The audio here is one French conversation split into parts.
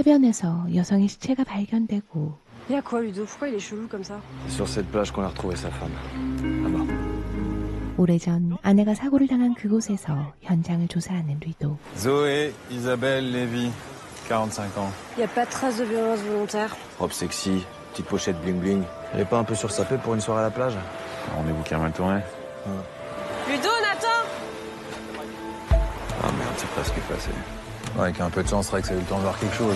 해변에서 여성의 시체가 발견되고 Y'a quoi, Ludo? Pourquoi il est chelou comme ça? C'est sur cette plage qu'on a retrouvé sa femme. Là-bas. 오래전 아내가 사고를 당한 그곳에서 현장을 조사하는 리도. Zoé Isabelle Lévy, 45 ans. Y'a pas de trace de violence volontaire. Robe sexy, petite pochette bling bling. Elle est pas un peu sursapée pour une soirée à la plage? Rendez-vous qui a mal tourné. Ludo, Nathan! Ah merde, c'est pas ce qui est passé. Ouais, avec un peu de chance, Rex a eu le temps de voir quelque chose.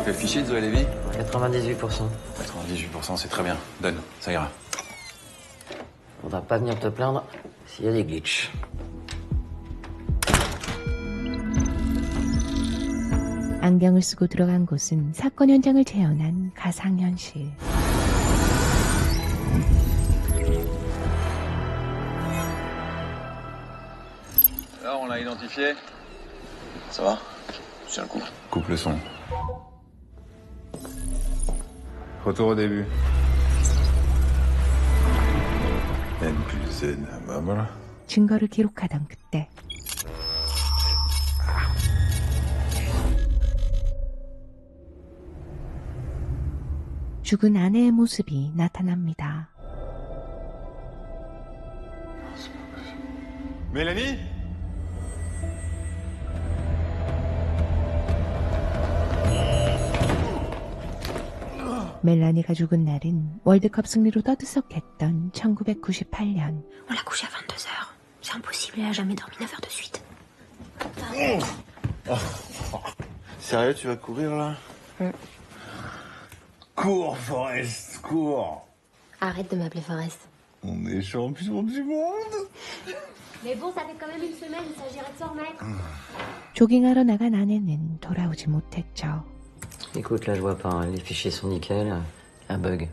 Quel fichier de Zoé Lévy? 98%. 98%, c'est très bien. Donne, ça ira. Faudra pas venir te plaindre s'il y a des glitches. 안경을 쓰고 들어간 곳은 사건 현장을 재현한 가상현실. Là, on l'a identifié. Ça va? Tiens le coup. Coupe le son. Retour au début. N plus N, bah voilà. 증거를 기록하던 그때 죽은 아내의 모습이 나타납니다. Mélanie? 멜라니가 죽은 날은 월드컵 승리로 떠들썩했던 1998년. On l'a couché à 22h. C'est impossible, elle a jamais dormi 9 heures de suite. Sérieux, tu vas courir là? Cours, Forrest, cours. Arrête de m'appeler Forrest. On est champion du monde. Mais bon, ça fait quand même une semaine, il s'agirait de s'en remettre. 조깅하러 나간 아내는 돌아오지 못했죠. Écoute, là, je vois pas. Hein. Les fichiers sont nickel. Un bug.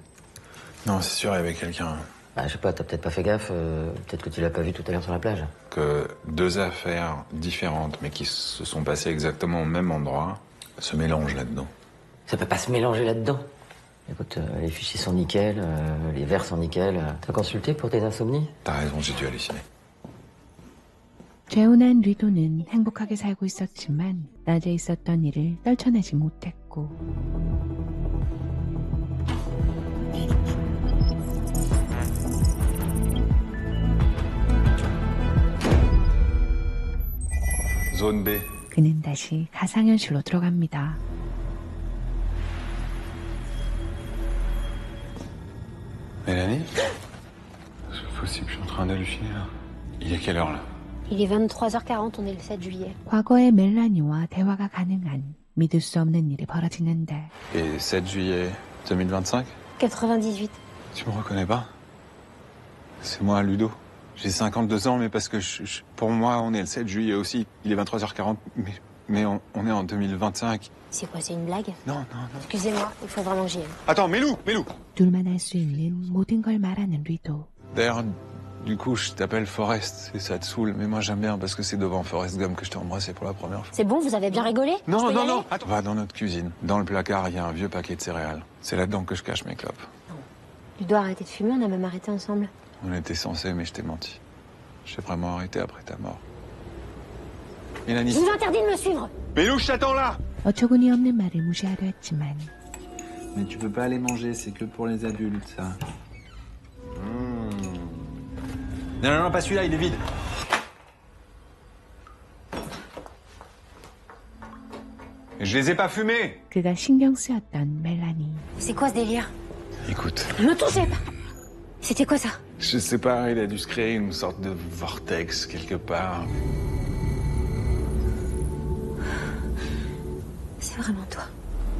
Non, c'est sûr, il y avait quelqu'un. Bah, je sais pas, t'as peut-être pas fait gaffe. Peut-être que tu l'as pas vu tout à l'heure sur la plage. Que deux affaires différentes, mais qui se sont passées exactement au même endroit, se mélangent là-dedans. Ça peut pas se mélanger là-dedans. Écoute, les fichiers sont nickel, les verres sont nickel. T'as consulté pour tes insomnies? T'as raison, j'ai dû halluciner. 재혼한 리도는 행복하게 살고 있었지만 낮에 있었던 일을 떨쳐내지 못했고 Zone B. 그는 다시 가상현실로 들어갑니다. Mélanie? C'est pas possible, je suis en train d'halluciner là. Il est quelle heure là? Il est 23h40, on est le 7 juillet. 과거의 멜라니와 대화가 가능한 믿을 수 없는 일이 벌어지는데 Et 7 juillet 2025? 98. Tu me reconnais pas? C'est moi, Ludo. J'ai 52 ans, mais parce que pour moi, on est le 7 juillet aussi. Il est 23h40, mais on est en 2025. C'est quoi, c'est une blague? Non, non, non. Excusez-moi, il faut vraiment que j'y aille. Attends, Mélou! 둘만 알 수 있는 모든 걸 말하는 리도. D'ailleurs, du coup, je t'appelle Forrest, et ça te saoule, mais moi j'aime bien parce que c'est devant Forrest Gump que je t'ai embrassé pour la première fois. C'est bon, vous avez bien rigolé? Je Non, peux y non, aller? non! Attends. Va dans notre cuisine. Dans le placard, il y a un vieux paquet de céréales. C'est là-dedans que je cache mes clopes. Tu dois arrêter de fumer, on a même arrêté ensemble. On était censés, mais je t'ai menti. J'ai vraiment arrêté après ta mort. Mélanie. Je vous interdis de me suivre! Mélou, je t'attends là! 어처구니 없는 말을 무시하려 했지만 Mais tu peux pas aller manger, c'est que pour les adultes, ça. Non, non, non, pas celui-là, il est vide. Je les ai pas fumés! 그가 신경 쓰였던 멜라니. C'est quoi ce délire? Écoute, Ne me touchez pas! C'était quoi ça? je sais pas, il a dû se créer une sorte de vortex quelque part. C'est vraiment toi.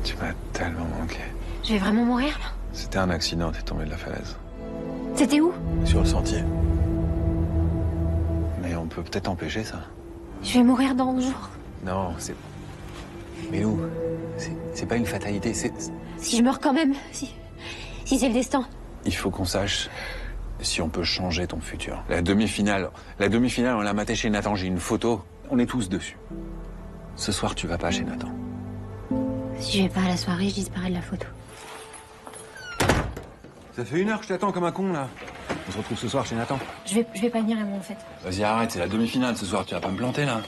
Tu m'as tellement manqué. Je vais vraiment mourir là? C'était un accident, t'es tombé de la falaise. C'était où? Sur le sentier. Mais on peut peut-être empêcher ça. Je vais mourir dans 11 jours. Non, c'est... Mais nous, c'est pas une fatalité, c'est... Si je meurs quand même, si c'est le destin. Il faut qu'on sache si on peut changer ton futur. La demi-finale, on l'a matée chez Nathan, j'ai une photo. On est tous dessus. Ce soir, tu vas pas chez Nathan. Si je vais pas à la soirée, je disparais de la photo. Ça fait 1 heure que je t'attends comme un con là. On se retrouve ce soir chez Nathan. Je vais pas venir à moi en fait. Vas-y, arrête, c'est la demi-finale ce soir, tu vas pas me planter là.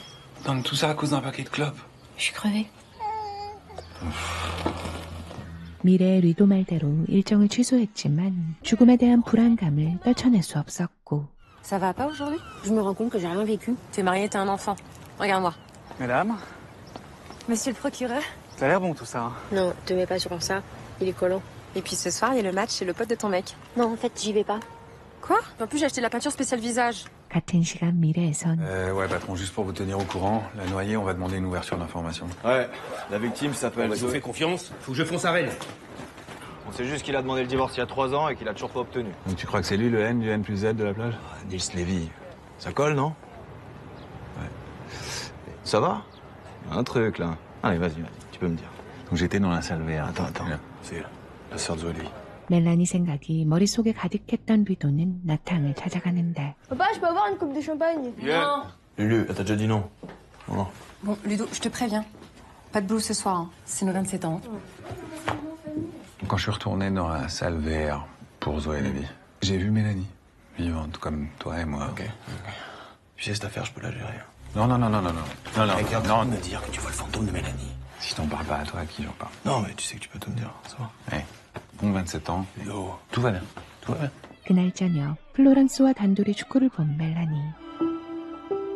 Donc tout ça à cause d'un paquet de clopes. Je suis crevée. 미래의 리도 말대로 일정을 취소했지만 죽음에 대한 불안감을 떨쳐낼 수 없었고 Ça va pas aujourd'hui? Je me rends compte que j'ai rien vécu. T'es mariée, t'as un enfant. Regarde-moi. Mesdames, Monsieur le procureur? ça a l'air bon tout ça. Hein. Non, te mets pas sur ça. Il est collant. Et puis ce soir, il y a le match chez le pote de ton mec. Non, en fait, j'y vais pas. Quoi? En plus, j'ai acheté de la peinture spéciale visage. 같은 시간 미래에선 Ouais, patron, juste pour vous tenir au courant, la noyée, on va demander une ouverture d'information. Ouais, la victime s'appelle... Je vous fais confiance, faut que je fonce à Rennes. On sait juste qu'il a demandé le divorce il y a 3 ans et qu'il a toujours pas obtenu. Donc tu crois que c'est lui le N du N plus Z de la plage? Nils Levy. Ça colle, non? Ouais. Ça va? Un truc, là. Allez, vas-y, tu peux me dire. Donc j'étais dans la salle VR. Attends. Bien. C'est la sœur de Zoé Levy. 멜라니 생각이 머릿속에 가득했던 리도는 나탕을 찾아가는데 Papa, je peux avoir une coupe de champagne? Non. Lulu, t'as déjà dit non. Non. Bon, Ludo, je te préviens. Pas de boulot ce soir. Hein. C'est nos 27 ans. Quand je suis retourné dans la salle VR pour Zoé Levy, j'ai vu Mélanie, vivante comme toi et moi. Ok. Tu sais, cette affaire, je peux la gérer. Non. Non, Mec, arrête non. de me dire que tu vois le fantôme de Mélanie. Si je t'en parle pas à toi, à qui j'en parle? Non, mais tu sais que tu peux tout me dire, ça va. Hey, bon 27 ans. Yo. Tout va bien. Tout va bien. 그날 저녁 플로런스와 단둘이 축구를 본 멜라니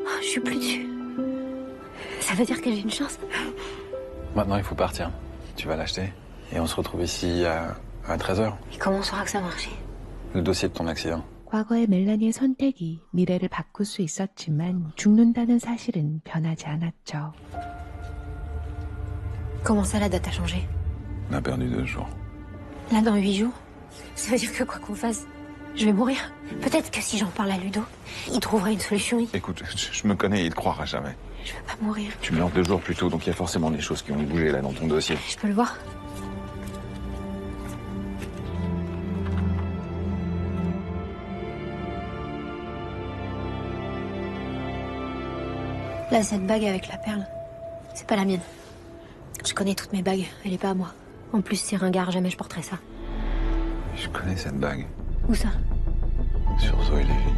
Oh, je suis plus dessus. Ça veut dire que j'ai une chance? Maintenant, il faut partir. Tu vas l'acheter. Et on se retrouve ici à 13h. Et comment on saura que ça a marché? Le dossier de ton accident. 과거의 멜라니의 선택이 미래를 바꿀 수 있었지만 죽는다는 사실은 변하지 않았죠. Comment ça, la date a changé? On a perdu 2 jours. Là, dans 8 jours? Ça veut dire que quoi qu'on fasse, je vais mourir. Peut-être que si j'en parle à Ludo, il trouvera une solution. Écoute, je me connais, il te croira jamais. Je veux pas mourir. Tu meurs 2 jours plus tôt, donc il y a forcément des choses qui ont bougé là dans ton dossier. Je peux le voir? Là, cette bague avec la perle, c'est pas la mienne. Je connais toutes mes bagues, elle est pas à moi. En plus, c'est ringard, jamais je porterai ça. Je connais cette bague. Où ça? Sur Zoé Levy.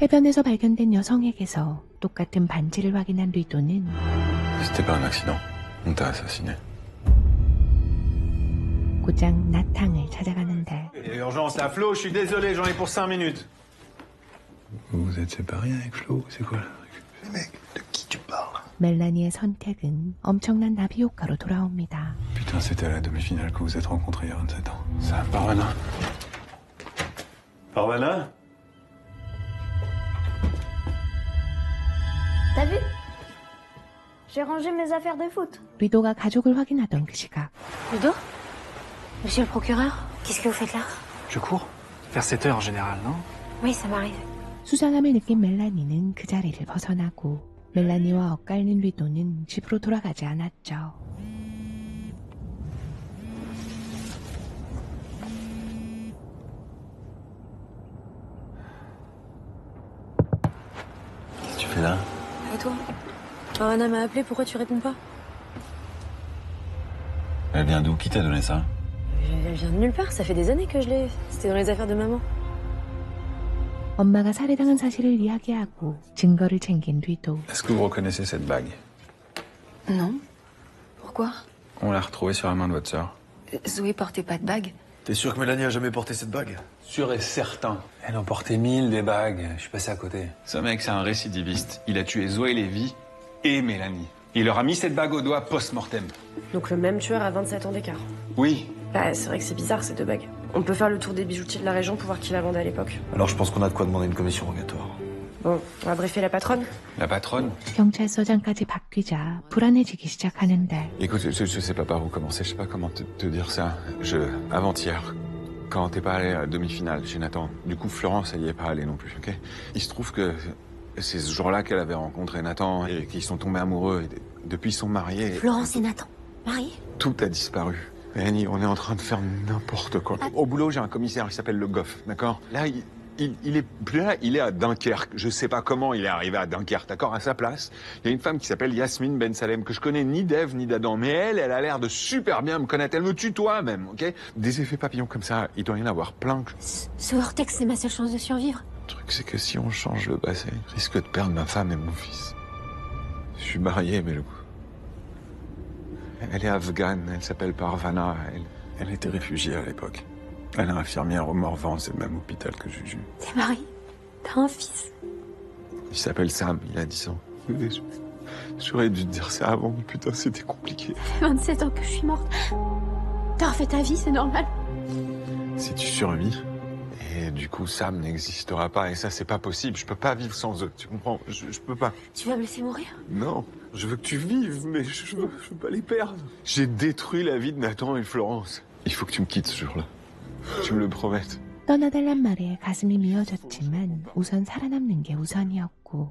해변에서 발견된 여성에게서 똑같은 반지를 확인한 리도는 C'était pas un accident. On t'a assassiné. 고작 나탕을 찾아가는데 Urgence à Flo, je suis désolé, j'en ai pour 5 minutes. Vous vous êtes séparés avec Flo? C'est quoi le truc? Mais mec, de qui tu parles? 멜라니의 선택은 엄청난 나비 효과로 돌아옵니다. Putain, c'était à la demi-finale que vous êtes rencontrés il y a 27 ans. Ça, Parvana. Parvana? T'as vu? J'ai rangé mes affaires de foot. 리도가 가족을 확인하던 그 시각 Ludo? Monsieur le procureur, qu'est-ce que vous faites là? Je cours. Vers 7 heures en général, non? Oui, ça m'arrive. 수상함을 느낀 멜라니는 그 자리를 벗어나고 멜라니와 엇갈린 리도는 집으로 돌아가지 않았죠. Qu'est-ce que tu fais là? Et toi? Anna m'a appelé, pourquoi tu réponds pas? Elle vient d'où? Qui t'a donné ça? Elle vient de nulle part, ça fait des années que je l'ai. C'était dans les affaires de maman. 엄마가 살해당한 사실을 이야기하고 증거를 챙긴 리도. Est-ce que vous reconnaissez cette bague? Non. Pourquoi? On l'a retrouvée sur la main de votre sœur. Zoé portait pas de bague. T'es sûr que Mélanie a jamais porté cette bague? Sûr et certain. Elle en portait 1000 des bagues. Je suis passé à côté. Ce mec, c'est un récidiviste. Il a tué Zoé Levy et Mélanie. Il leur a mis cette bague au doigt post-mortem. Donc le même tueur à 27 ans d'écart. Oui. Bah, c'est vrai que c'est bizarre ces deux bagues. On peut faire le tour des bijoutiers de la région pour voir qui la vendait à l'époque. Alors je pense qu'on a de quoi demander une commission rogatoire. Bon, on va briefer la patronne. La patronne? 경찰서장까지 바뀌자 불안해지기 시작하는데 Écoute, je sais pas par où commencer. Je sais pas comment te dire ça. Avant-hier, quand t'es pas allé à la demi-finale chez Nathan, du coup, Florence, elle y est pas allée non plus, ok? Il se trouve que c'est ce jour-là qu'elle avait rencontré Nathan et qu'ils sont tombés amoureux. Et depuis, ils sont mariés. Florence et Nathan, mariés? Tout a disparu. Mélanie, on est en train de faire n'importe quoi. Au boulot, j'ai un commissaire qui s'appelle Le Goff, d'accord? Là, il est plus là, il est à Dunkerque. Je sais pas comment il est arrivé à Dunkerque, d'accord? À sa place, il y a une femme qui s'appelle Yasmine Ben Salem, que je connais ni d'Ève ni d'Adam. Mais elle a l'air de super bien me connaître. Elle me tutoie même, ok? Des effets papillons comme ça, il doit y en avoir plein. Ce vortex, c'est ma seule chance de survivre. Le truc, c'est que si on change le passé, je risque de perdre ma femme et mon fils. suis marié, mais elle est afghane, elle s'appelle Parvana. Elle était réfugiée à l'époque. Elle est infirmière au Morvan, c'est le même hôpital que Juju. T'es marié? T'as un fils? Il s'appelle Sam, il a 10 ans. J'aurais dû te dire ça avant, mais putain, c'était compliqué. Ça fait 27 ans que je suis morte. T'as refait ta vie, c'est normal. Si tu survis, et du coup Sam n'existera pas, et ça c'est pas possible, je peux pas vivre sans eux, tu comprends? Je peux pas. Tu vas me laisser mourir? Non, je veux que tu vives, mais je veux pas les perdre. J'ai détruit la vie de Nathan et de Florence. Il faut que tu me quittes ce jour-là. Tu me le promettes. 떠나달란 말에 가슴이 미어졌지만 우선 살아남는 게 우선이었고.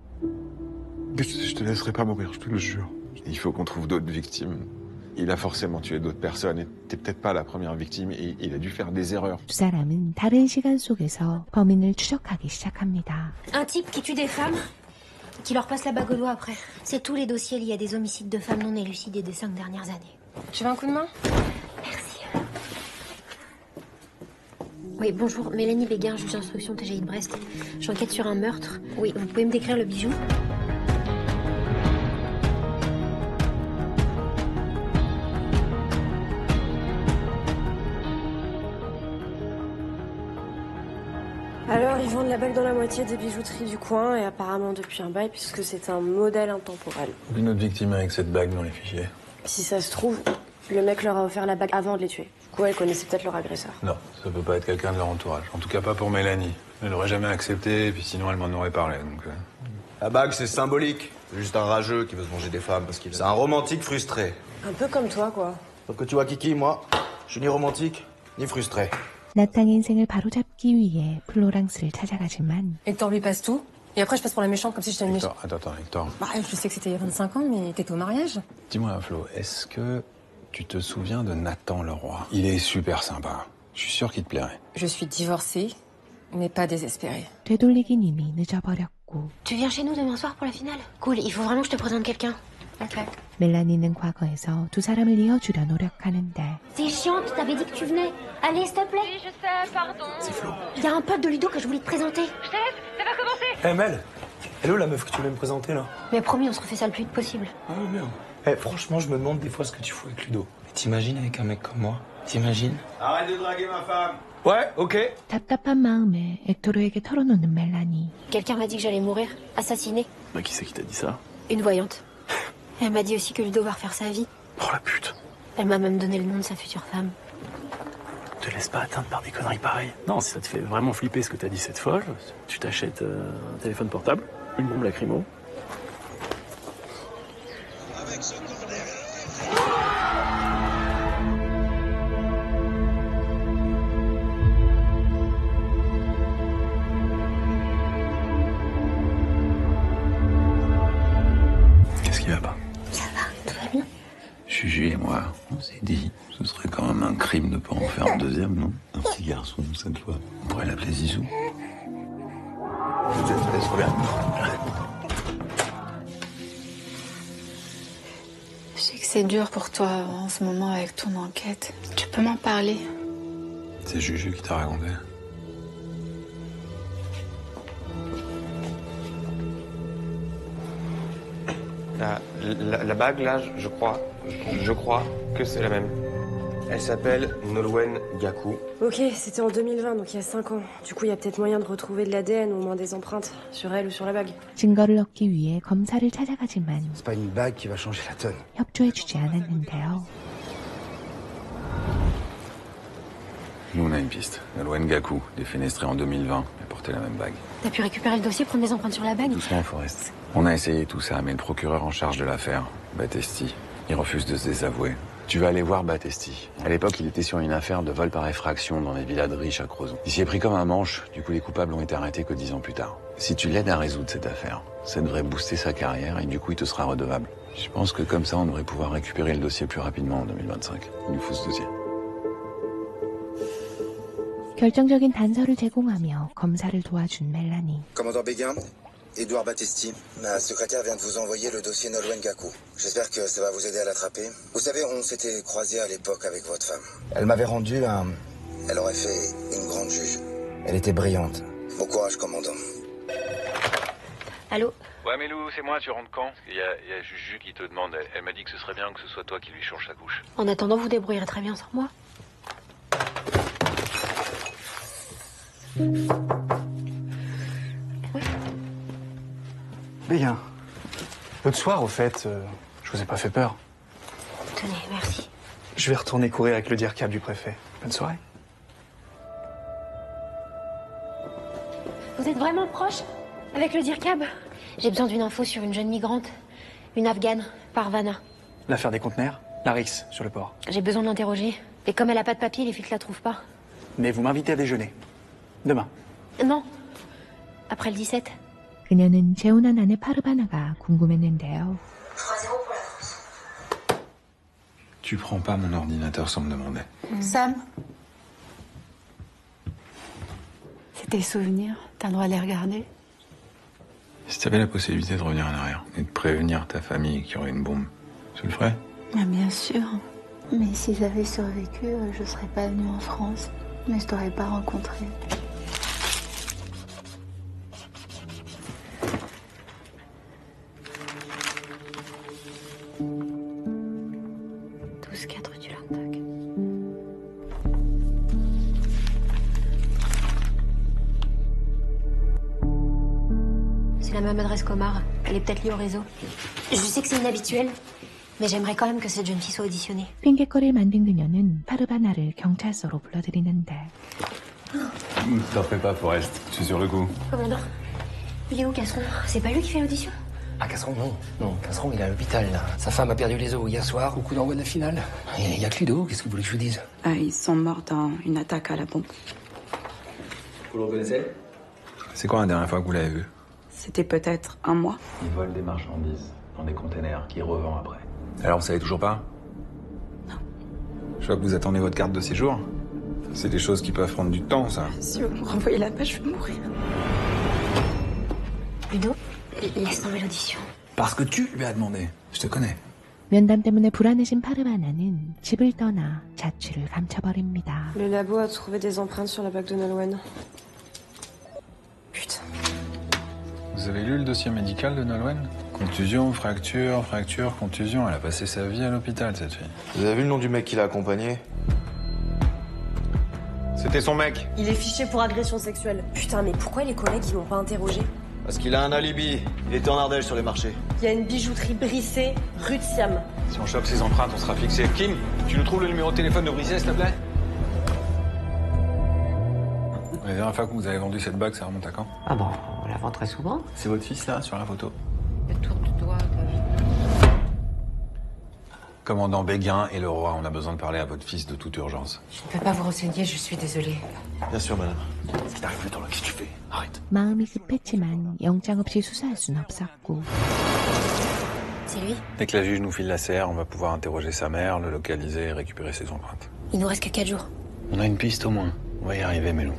Je te laisserai pas mourir, je te le jure. Il faut qu'on trouve d'autres victimes. Il a forcément tué d'autres personnes et t'es peut-être pas la première victime et il a dû faire des erreurs. 두 사람은 다른 시간 속에서 범인을 추적하기 시작합니다. Un type qui tue des femmes, qui leur passe la bague au doigt après. C'est tous les dossiers liés à des homicides de femmes non élucidés des 5 dernières années. Tu veux un coup de main? Merci. Oui, bonjour, Mélanie Béguin, juge d'instruction TGI de Brest. J'enquête sur un meurtre. Oui, vous pouvez me décrire le bijou? Alors, ils vendent la bague dans la moitié des bijouteries du coin et apparemment depuis un bail puisque c'est un modèle intemporel. Aucune autre victime avec cette bague dans les fichiers. Si ça se trouve, le mec leur a offert la bague avant de les tuer. Du coup, elle connaissait peut-être leur agresseur. Non, ça peut pas être quelqu'un de leur entourage. En tout cas, pas pour Mélanie. Elle aurait jamais accepté, et puis sinon, elle m'en aurait parlé. Donc, La bague, c'est symbolique. C'est juste un rageux qui veut se venger des femmes parce qu'il... C'est un romantique frustré. Un peu comme toi, quoi. Sauf que tu vois, Kiki, moi, je suis ni romantique, ni frustré. 나땅의 인생을 바로잡기 위해 플로랑스를 찾아가지만 Hector lui passe tout. Et après, je passe pour la méchante, comme si j'étais une méchante. Attends, Hector. Bah, je sais que c'était il y a 25 ans, mais t'étais au mariage. Dis-moi, Flo, est-ce que tu te souviens de Nathan Leroy? Il est super sympa. Je suis sûr qu'il te plairait. Je suis divorcée, mais pas désespérée. 되돌리긴 이미 늦어버렸고. Tu viens chez nous demain soir pour la finale? Cool, il faut vraiment que je te présente quelqu'un. Ok. 멜라니는 과거에서 두 사람을 이어주려 노력하는데. T'es chiante, t'avais dit que tu venais. Allez, s'il te plaît. Oui, je sais, pardon. C'est Flo. Il y a un pote de Ludo que je voulais te présenter. Je te laisse, ça va commencer. Eh Mel, elle est où la meuf que tu voulais me présenter là? Mais promis, on se refait ça le plus vite possible. Ah merde. Eh franchement, je me demande des fois ce que tu fous avec Ludo. Mais t'imagines avec un mec comme moi? T'imagines? Arrête de draguer ma femme. Ouais, ok. 답답한 마음에 엑토르에게 털어놓는 멜라니. Quelqu'un m'a dit que j'allais mourir, assassinée. Bah qui c'est qui t'a dit ça? Une voyante. Elle m'a dit aussi que Ludo va refaire sa vie. Oh la pute. Elle m'a même donné le nom de sa future femme. Te laisse pas atteindre par des conneries pareilles. Non, si ça te fait vraiment flipper ce que t'as dit cette fois, tu t'achètes un téléphone portable, une bombe lacrymo. Avec ce corner. Qu'est-ce qui va pas? Ça va, tout va bien. Juju et moi, on s'est dit, ce serait quand même un crime de pas en faire un deuxième, non? Un petit garçon, cette fois. On pourrait l'appeler Zizou. C'est trop bien. Je sais que c'est dur pour toi en ce moment avec ton enquête. Tu peux m'en parler? C'est Juju qui t'a raconté. La bague, là, je crois que c'est la même. Elle s'appelle Nolwenn Gaku. Ok, c'était en 2020, donc il y a 5 ans. Du coup, il y a peut-être moyen de retrouver de l'ADN ou au moins des empreintes sur elle ou sur la bague. 증거를 얻기 위해 검사를 찾아가지만 C'est pas une bague qui va changer la donne. 협조해주지 않았는데요. Nous, on a une piste. Nolwenn Gaku, défenestrée en 2020, elle portait la même bague. T'as pu récupérer le dossier, prendre des empreintes sur la bague? Doucement, Forrest. On a essayé tout ça, mais le procureur en charge de l'affaire, Battesti, il refuse de se désavouer. Tu vas aller voir Battesti. À l'époque, il était sur une affaire de vol par effraction dans les villas de riches à Crozon. Il s'y est pris comme un manche, du coup les coupables ont été arrêtés que 10 ans plus tard. Si tu l'aides à résoudre cette affaire, ça devrait booster sa carrière et du coup il te sera redevable. Je pense que comme ça, on devrait pouvoir récupérer le dossier plus rapidement en 2025. Il nous faut ce dossier. 결정적인 단서를 제공하며 검사를 도와준 멜라니. Commandant Béguin, Édouard Battesti, ma secrétaire vient de vous envoyer le dossier Nolwenn Gaku. J'espère que ça va vous aider à l'attraper. Vous savez, on s'était croisés à l'époque avec votre femme. Elle m'avait rendu un... Elle aurait fait une grande juge. Elle était brillante. Bon courage, commandant. Allô? Ouais, Mélou, c'est moi, tu rentres quand? Il y a Juju qui te demande. Elle m'a dit que ce serait bien que ce soit toi qui lui change sa couche. En attendant, vous débrouillerez très bien sans moi. Bien. L'autre soir, au fait, je vous ai pas fait peur. Tenez, merci. Je vais retourner courir avec le DIRCAB du préfet. Bonne soirée. Vous êtes vraiment proche avec le DIRCAB? J'ai besoin d'une info sur une jeune migrante. Une Afghane, Parvana. L'affaire des conteneurs? La Rix, sur le port. J'ai besoin de l'interroger. Et comme elle a pas de papier, les flics la trouvent pas. Mais vous m'invitez à déjeuner. Demain. Non. Après le 17. 그녀는 재혼한 아내 파르바나가 궁금했는데요. Tu prends pas mon ordinateur sans me demander. Sam, c'est tes souvenirs. T'as le droit de les regarder. Si t'avais la possibilité de revenir en arrière et de prévenir ta famille qu'il y aurait une bombe, tu le ferais? Ah, bien sûr. Mais si j'avais survécu, je serais pas venue en France. Mais je t'aurais pas rencontré. C'est la même adresse qu'Omar. Elle est peut-être liée au réseau. Je sais que c'est inhabituel, mais j'aimerais quand même que cette jeune fille soit auditionnée. 핑계거리를 만든 그녀는 파르바나를 경찰서로 불러들이는데 T'en fais pas, Forrest. Je suis sur le coup. Commandant, il est où, Casseron? C'est pas lui qui fait l'audition? Ah, Casseron, non. Non, Casseron, il est à l'hôpital, là. Sa femme a perdu les os hier soir, au coup d'envoi de la finale. Il y a que Ludo, qu'est-ce que vous voulez que je vous dise? Ah, ils sont morts dans une attaque à la bombe. Vous le reconnaissez? C'est quand la dernière fois que vous l'avez vu? C'était peut-être un mois. Ils volent des marchandises dans des containers qu'ils revendent après. Alors, vous savez toujours pas? Non. Je vois que vous attendez votre carte de séjour. C'est des choses qui peuvent prendre du temps, ça. Si vous me renvoyez là-bas, je vais mourir. Ludo, laisse tomber l'audition. Parce que tu lui as demandé. Je te connais. 면담 때문에 불안해진 파르바나는 집을 떠나 자취를 감춰버립니다. Le labo a trouvé des empreintes sur la bague de Nolwenn. Putain. Vous avez lu le dossier médical de Nolwenn? Contusion, fracture, contusion. Elle a passé sa vie à l'hôpital, cette fille. Vous avez vu le nom du mec qui l'a accompagné? C'était son mec. Il est fiché pour agression sexuelle. Putain, mais pourquoi les collègues ils l'ont pas interrogé? Parce qu'il a un alibi. Il était en Ardèche sur les marchés. Il y a une bijouterie Brisset, rue de Siam. Si on chope ses empreintes, on sera fixé. Kim, tu nous trouves le numéro de téléphone de Brisset, s'il te plaît? La dernière fois que vous avez vendu cette bague, ça remonte à quand? Ah bon, on la vend très souvent. C'est votre fils, là, sur la photo? Le tour du doigt. Commandant Béguin et le roi, on a besoin de parler à votre fils de toute urgence. Je ne peux pas vous renseigner, je suis désolée. Bien sûr, madame. Si t'arrives plus dans le qu'est-ce que tu fais? Arrête. 마음이 급했지만 영장 없이 수사할 순 없었고 C'est lui? Dès que la juge nous file la CR, on va pouvoir interroger sa mère, le localiser et récupérer ses empreintes. Il nous reste que 4 jours. On a une piste au moins. On va y arriver, Mélou.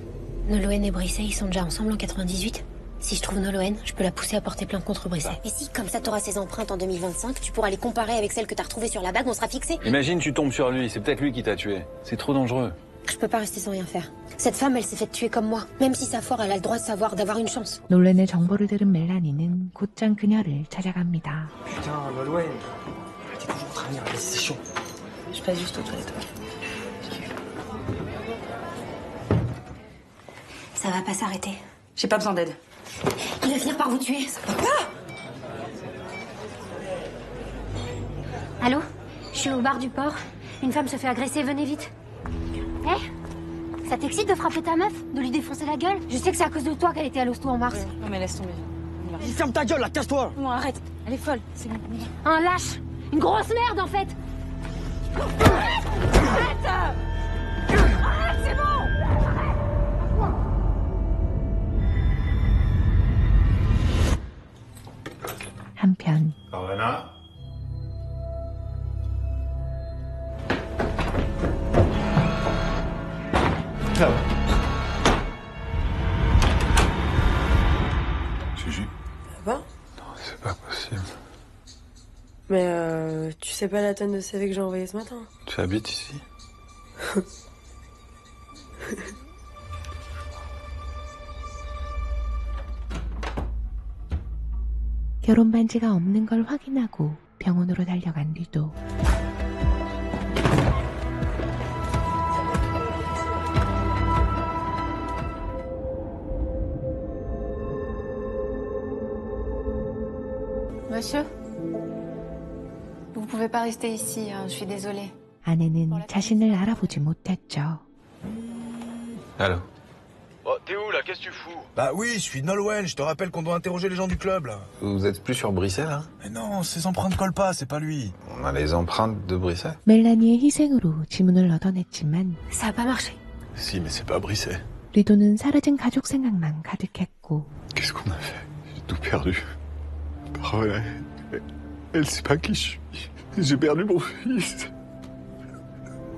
Nolwenn et Brisset, ils sont déjà ensemble en 98. Si je trouve Nolwenn, je peux la pousser à porter plainte contre Brisset. Et si, comme ça, t'auras ses empreintes en 2025, tu pourras les comparer avec celles que t'as retrouvées sur la bague, on sera fixé. Imagine, tu tombes sur lui, c'est peut-être lui qui t'a tué. C'est trop dangereux. Je peux pas rester sans rien faire. Cette femme, elle s'est faite tuer comme moi. Même si sa foire, elle a le droit de savoir, d'avoir une chance. 놀랜의 정보를 들은 멜라니는 곧장 그녀를 찾아갑니다. Putain, Nolwenn. T'es toujours en train de venir, c'est chaud. Je passe juste aux toilettes. Ça va pas s'arrêter. J'ai pas besoin d'aide. Il va finir par vous tuer. Ça va pas. Allô? Je suis au bar du port. Une femme se fait agresser, venez vite. Ça t'excite de frapper ta meuf? De lui défoncer la gueule? Je sais que c'est à cause de toi qu'elle était à l'hosto en mars. Non mais laisse tomber. Ferme ta gueule, là, casse-toi! Non, arrête. Elle est folle. C'est bon. Un lâche! Une grosse merde, en fait! Arrête! Arrête, c'est bon! 한편 Parvana? Juju? Bah? Non, c'est pas possible. Mais tu sais pas la tonne de CV que j'ai envoyé ce matin? Tu habites ici? 결혼 반지가 없는 걸 확인하고 병원으로 달려간 리도. Monsieur, vous pouvez pas rester ici, hein, je suis désolée. 아내는 자신을 알아보지 못했죠. Allô? Oh, t'es où là? Qu'est-ce que tu fous? Bah oui, je suis Nolwenn, je te rappelle qu'on doit interroger les gens du club là. Vous êtes plus sur Brisset là? Mais non, ces empreintes collent pas, c'est pas lui. On a les empreintes de Brisset. 멜라니의 희생으로 지문을 얻어냈지만 Ça a pas marché. Si, mais c'est pas Brisset. 리도는 사라진 가족 생각만 가득했고 Qu'est-ce qu'on a fait? J'ai tout perdu. Parole, elle sait pas qui je suis. J'ai perdu mon fils.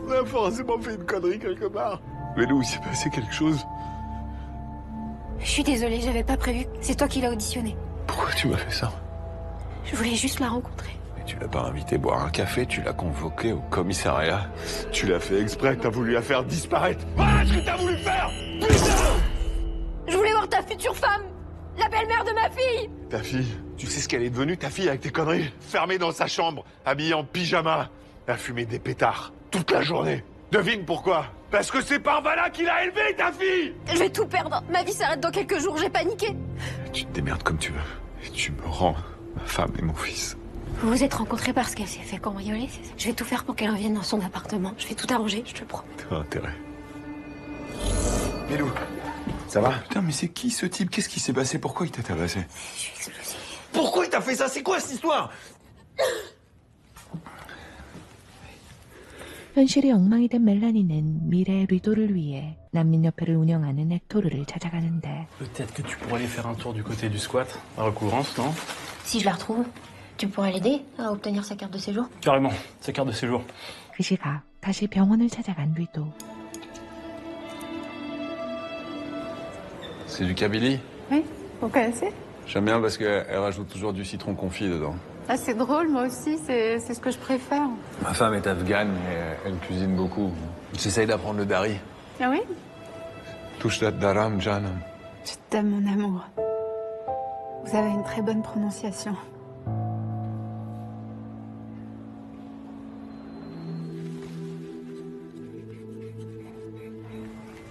On a forcément fait une connerie quelque part. Mais nous, il s'est passé quelque chose. Je suis désolée, j'avais pas prévu. C'est toi qui l'as auditionné. Pourquoi tu m'as fait ça? Je voulais juste la rencontrer. Mais tu l'as pas invité boire un café, tu l'as convoqué au commissariat. Tu l'as fait exprès, t'as voulu la faire disparaître. Voilà ce que t'as voulu faire! Putain! Je voulais voir ta future femme! La belle-mère de ma fille! Ta fille, tu sais ce qu'elle est devenue, ta fille, avec tes conneries? Fermée dans sa chambre, habillée en pyjama, à fumer des pétards, toute la journée. Devine pourquoi? Parce que c'est Parvala qui l'a élevée, ta fille! Je vais tout perdre. Ma vie s'arrête dans quelques jours, j'ai paniqué. Tu te démerdes comme tu veux. Et tu me rends ma femme et mon fils. Vous vous êtes rencontrés parce qu'elle s'est fait cambrioler, c'est ça? Je vais tout faire pour qu'elle revienne dans son appartement. Je vais tout arranger, je te le promets. T'as intérêt. Milou, ça va? Putain, mais c'est qui ce type? Qu'est-ce qui s'est passé? Pourquoi il t'a tabassé? Je suis explosée. Pourquoi il t'a fait ça? C'est quoi cette histoire? 현실이 엉망이 된 멜라니는 미래의 리도를 위해 난민협회를 운영하는 헥토르를 찾아가는데 Peut-être que tu pourrais aller faire un tour du côté du squat, à recouvrance, non? Si je la retrouve, tu pourrais l'aider à obtenir sa carte de séjour? Carrément, sa carte de séjour. 그 시각 다시 병원을 찾아간 리도. C'est du Kabylie? Oui, vous connaissez? J'aime bien parce qu'elle rajoute toujours du citron confit dedans. Ah, c'est drôle, moi aussi, c'est ce que je préfère. Ma femme est afghane et elle cuisine beaucoup. J'essaye d'apprendre le dari. Ah oui? Touche daram janam. Je t'aime, mon amour. Vous avez une très bonne prononciation.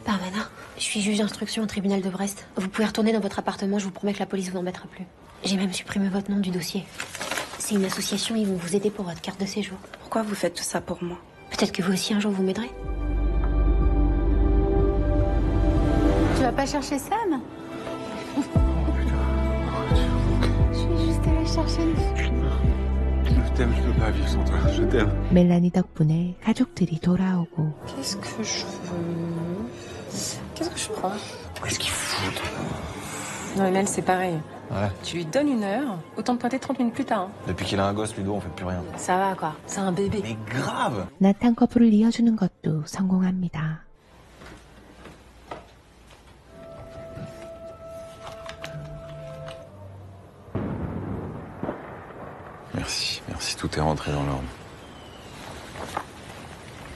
Parvana, je suis juge d'instruction au tribunal de Brest. Vous pouvez retourner dans votre appartement, je vous promets que la police vous embêtera plus. J'ai même supprimé votre nom du dossier. C'est une association, ils vont vous aider pour votre carte de séjour. Pourquoi vous faites tout ça pour moi? Peut-être que vous aussi un jour vous m'aiderez. Tu vas pas chercher Sam? Je suis juste allée chercher une fille. Je t'aime, je peux pas vivre sans toi. Je t'aime. 멜라니 덕분에 가족들이 돌아오고 Qu'est-ce que je veux? Qu'est-ce que je prends? Qu'est-ce qu'il fout? Non, mais Mel, c'est pareil. Ouais. Tu lui donnes 1 heure, autant te pointer 30 minutes plus tard. Hein. Depuis qu'il a un gosse, Ludo, on fait plus rien. Ça va, quoi. C'est un bébé. Mais grave! 나탄 커플을 이어주는 것도 성공합니다. Merci, merci, tout est rentré dans l'ordre.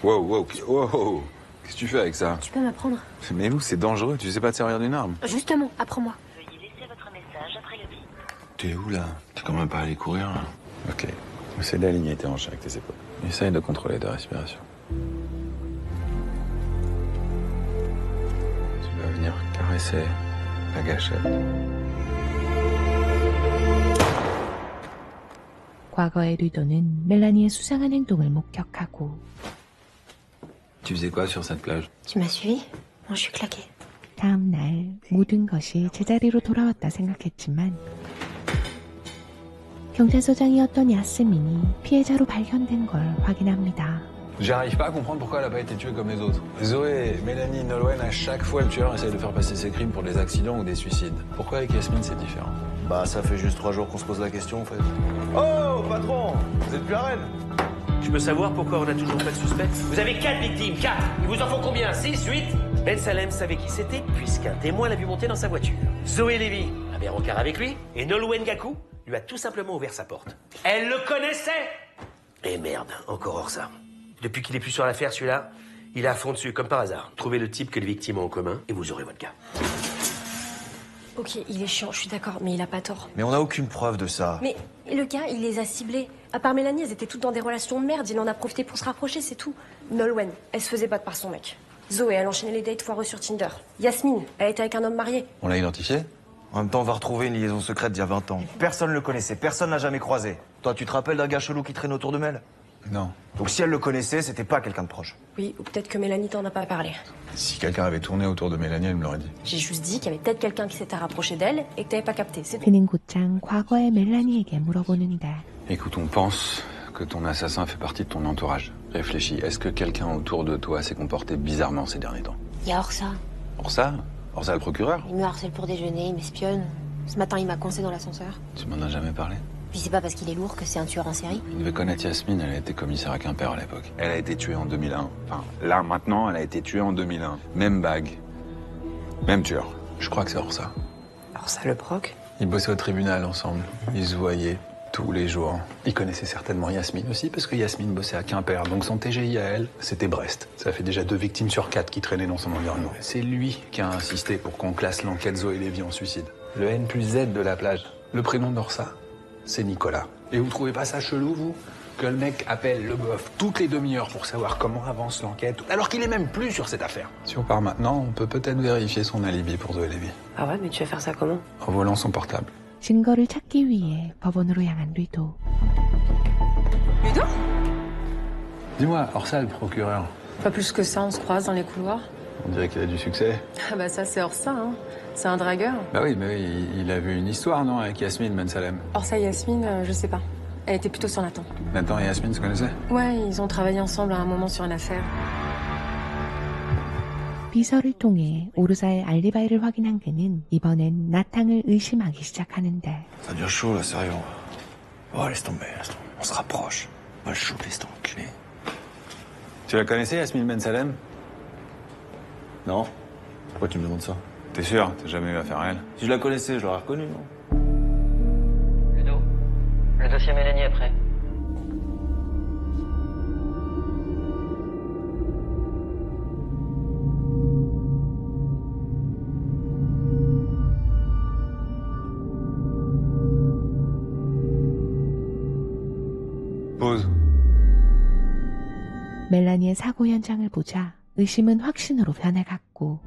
Wow, wow, wow. Qu'est-ce que tu fais avec ça? Tu peux m'apprendre? Mais Lou, c'est dangereux, tu sais pas te servir d'une arme. Justement, apprends-moi. Veuillez laisser votre message après le bip. T'es où là? T'es quand même pas allé courir là? Ok. Essaye d'aligner tes hanches avec tes épaules. Essaye de contrôler ta respiration. Tu vas venir caresser la gâchette. 과거의 리도는 멜라니의 수상한 행동을 목격하고 Tu faisais quoi sur cette plage? Tu m'as suivi? Moi, je suis claquée. 다음 날 모든 것이 제자리로 돌아왔다 생각했지만 경찰서장이었던 야스민이 피해자로 발견된 걸 확인합니다. J'arrive pas à comprendre pourquoi elle a pas été tuée comme les autres. Zoé, Mélanie, Nolwenn, à chaque fois le tueur essaye de faire passer ses crimes pour des accidents ou des suicides. Pourquoi avec Yasmine c'est différent? Bah ça fait juste 3 jours qu'on se pose la question en fait. Oh patron, vous êtes plus à Rennes? Tu peux savoir pourquoi on n'a toujours pas de suspect? Vous avez 4 victimes, 4. Il vous en faut combien? 6, 8? Ben Salem savait qui c'était puisqu'un témoin l'a vu monter dans sa voiture. Zoé Lévy avait un rencard avec lui et Nolwenn Gakou lui a tout simplement ouvert sa porte. Elle le connaissait! Et merde, encore hors ça. Depuis qu'il est plus sur l'affaire, celui-là, il est à fond dessus, comme par hasard. Trouvez le type que les victimes ont en commun et vous aurez votre cas. Ok, il est chiant, je suis d'accord, mais il a pas tort. Mais on n'a aucune preuve de ça. Mais le gars, il les a ciblés. À part Mélanie, elles étaient toutes dans des relations de merde. Il en a profité pour se rapprocher, c'est tout. Nolwenn, elle se faisait battre par son mec. Zoé, elle enchaînait les dates foireux sur Tinder. Yasmine, elle était avec un homme marié. On l'a identifié? En même temps, on va retrouver une liaison secrète d'il y a 20 ans. Personne ne le connaissait, personne l'a jamais croisé. Toi, tu te rappelles d'un gars chelou qui traîne autour de Mel? Non. Donc si elle le connaissait, c'était pas quelqu'un de proche. Oui, ou peut-être que Mélanie t'en a pas parlé. Si quelqu'un avait tourné autour de Mélanie, elle me l'aurait dit. J'ai juste dit qu'il y avait peut-être quelqu'un qui s'était rapproché d'elle et que t'avais pas capté, c'est tout. 그는 곧장 과거의 멜라니에게 물어보는데 Écoute, on pense que ton assassin fait partie de ton entourage. Réfléchis, est-ce que quelqu'un autour de toi s'est comporté bizarrement ces derniers temps? Il y a Orsa. Orsa? Orsa le procureur? Il me harcèle pour déjeuner, il m'espionne. Ce matin, il m'a coincé dans l'ascenseur. Tu m'en as jamais parlé? Puis c'est pas parce qu'il est lourd que c'est un tueur en série. Il devait connaître Yasmine, elle a été commissaire à Quimper à l'époque. Elle a été tuée en 2001. Enfin, là, maintenant, elle a été tuée en 2001. Même bague. Même tueur. Je crois que c'est Orsa. Orsa le proc? Ils bossaient au tribunal ensemble. Ils se voyaient tous les jours. Ils connaissaient certainement Yasmine aussi, parce que Yasmine bossait à Quimper. Donc son TGI à elle, c'était Brest. Ça fait déjà 2 victimes sur 4 qui traînaient dans son environnement. C'est lui qui a insisté pour qu'on classe l'enquête Zoé Lévy en suicide. Le N+Z de la plage. Le prénom d'Orsa, c'est Nicolas. Et vous trouvez pas ça chelou, vous? Que le mec appelle le goff toutes les demi-heures pour savoir comment avance l'enquête, alors qu'il est même plus sur cette affaire. Si on part maintenant, on peut peut-être vérifier son alibi pour Zoé Lévy. Ah ouais, mais tu vas faire ça comment? En volant son portable. 증거를 찾기 위해 법원으로 향한 리도. Ludo? Dis-moi, Orsa, le procureur, Pas plus que ça, on se croise dans les couloirs. on dirait qu'il a du succès. Ah bah ça, c'est Orsa, hein. C'est un dragueur. Bah oui, mais oui, il a vu une histoire, non, avec Yasmine Ben Salem. Orsa et Yasmine, je sais pas. Elle était plutôt sur Nathan. Nathan et Yasmine se connaissaient? Ouais, ils ont travaillé ensemble à un moment sur une affaire. 비서를 통해 오르사의 알리바이를 확인한 그는 이번엔 나탕을 의심하기 시작하는데 Ça devient chaud là, sérieux. Oh, laisse tomber, on se rapproche. On va le choper, cet enculé. Tu la connaissais, Yasmine Ben Salem? Non? Pourquoi tu me demandes ça? T'es sûr? T'as jamais eu affaire à elle? Si je la connaissais, je l'aurais reconnue, non? Ludo, le dossier Mélanie est prêt. Pause. 멜라니의 사고 현장을 보자 의심은 확신으로 변해갔고